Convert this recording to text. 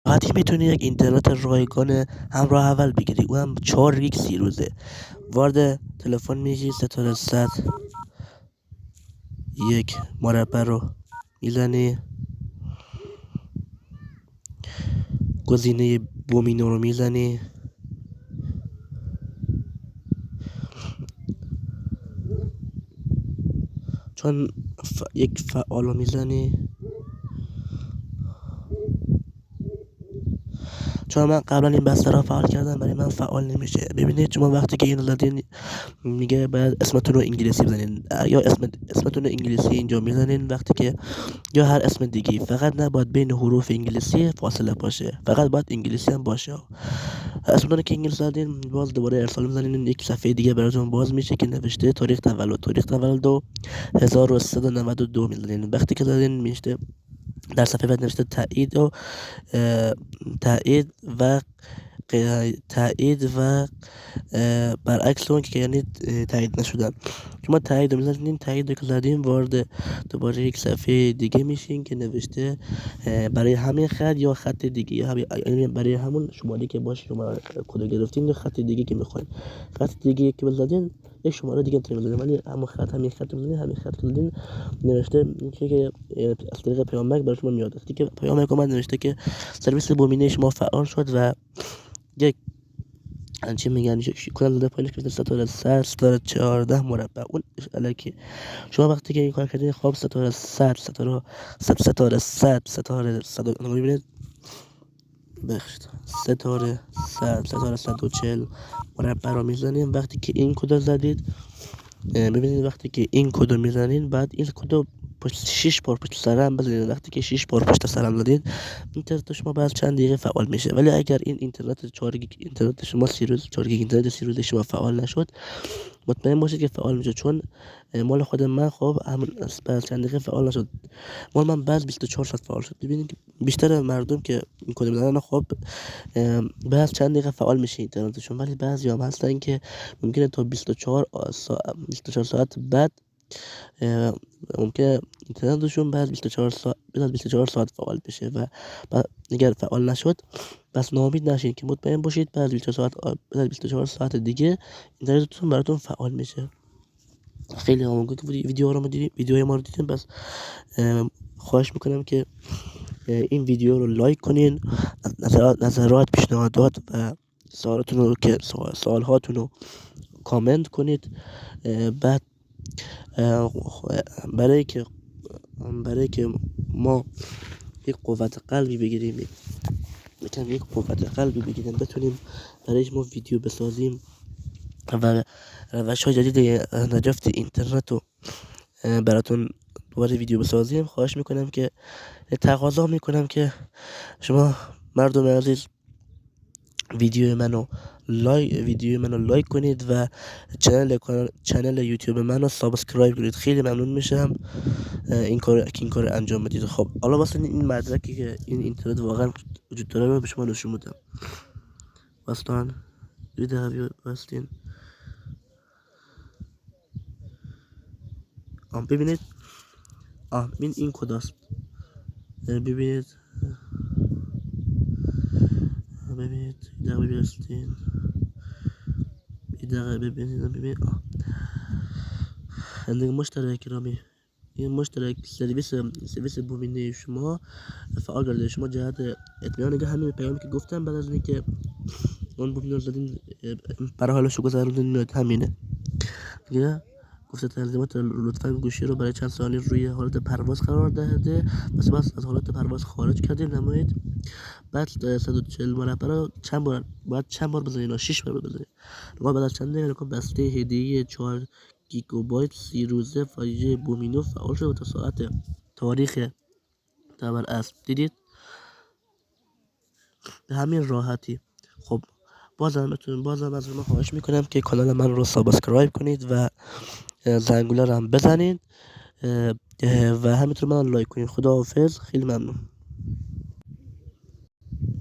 راحتی میتونی یک اینترنت رایگان همراه اول بگیری، او هم 4 گیگ 30 روزه. وارد تلفن میشی، ستاره 100 یک مربع رو میزنی، گزینه بومینو رو میزنی، چون یک فعال رو میزنی. چون من قبلا این بسته را فعال کردم، برای من فعال نمیشه. ببینید شما وقتی که اینو زدین میگه باید اسمتون رو انگلیسی بزنین، یا اسمتون رو انگلیسی اینجا میزنین. وقتی که یا هر اسم دیگه، فقط نباید بین حروف انگلیسی فاصله باشه، فقط باید انگلیسی هم باشه. اسمتون که انگلیسی زدین، باز دوباره ارسال میزنین، یک صفحه دیگه براتون باز میشه که نوشته تاریخ تولد 1392 میزنین. وقتی که زدین میشه در صفحه بعد نوشته تایید و تایید و برعکس اون که یعنی تایید نشدن. شما تایید رو میزنین، تایید رو که زدین وارد دوباره یک صفحه دیگه میشین که نوشته برای همین خط یا خط دیگه، یا برای همون شماره که باشه شما کد گرفتین یا خط دیگه که میخواین. خط دیگه که بزنین یک شماره دیگه میتونید بزنین، ولی همین خط بزنین، همین خط بزنین. نوشته که از طریق پیامک برای شما میاد. وقتی که پیامک اومد نوشته که سرویس بومینه شما فعال شد و یک چی میگن کلا زده پایینش که ستاره 100 ستاره 14 مربع اون الکی. شما وقتی که این کار کردین خب ستاره 100 میبینید بخشید ستاره 140 مربع رو میزنیم. وقتی که این کد زدید ببینید، وقتی که این کد میزنین بعد این کد پشت 6 بار پشت سر هم بزنید. وقتی که 6 بار پشت سر هم زدید اینترنت شما بعد چند دقیقه فعال میشه. ولی اگر این اینترنت 4 گیگ اینترنت شما 4 گیگ اینترنت 30 روزه شما فعال نشد، مطمئن باشید که فعال میشه. چون مال خود من خب همون بعد چند دقیقه فعال نشد، مال من بعد 24 ساعت فعال شد. ببینید بیشتر مردم که این کد میزنن خب بعد چند دقیقه فعال میشه اینترنتشون، ولی بعضی هم هستن که ممکنه تا 24 ساعت بعد ممکنه اینترنتشون بعد 24 ساعت فعال بشه و اگر فعال نشد بس ناامید نشین که مطمئن باشید بعد 24 ساعت دیگه اینترنتتون براتون فعال میشه. خیلی ممنون که ویدیوهای ما رو دیدین. بس خواهش میکنم که این ویدیو رو لایک کنین، نظرات، پیشنهادات و سوال هاتون رو کامنت کنید. بعد برای که ما یک قوت قلبی بگیریم، بتونیم برای ما ویدیو بسازیم و روش‌های جدید نجات اینترنت رو براتون دوباره ویدیو بسازیم، خواهش میکنم که تقاضا میکنم که شما مردم عزیز ویدیو منو لایک کنید و چنل یوتیوب منو سابسکرایب کنید. خیلی ممنون میشم این کار انجام بدید. خب حالا واسه این مدرکی که این اینترنت واقعا وجود داره رو به شما نشون میدم. واسطان واسطین ببینید این کداست. ببینید ببینید عندك مشترک رامی این مشترک سرویس بومینه شما فعال کرده. شما جهت اطمینان نگه همین پیامی که گفتم بعد از اینکه اون بومینه رو زدین برای حالشو گذروندین میاد همینه دیگه. گفته تنظیمات لطفا گوشی رو برای چند ثانیه روی حالت پرواز قرار دهده، بس از حالت پرواز خارج کردیم نمایید. بعد 140 مربع رو چند بار بزنید؟ 6 بار بزنید. بعد از چند دقیقه بسته هدیه 4 گیگابایت 30 روزه فایل بومینو فعال شد تا ساعت تاریخ تبر است. دیدید به همین راحتی. خب بازم از شما خواهش میکنم که کانال من رو سابسکرایب کنید و زنگوله رو هم بزنید و همینطور من لایک کنید. خداحافظ، خیلی ممنون.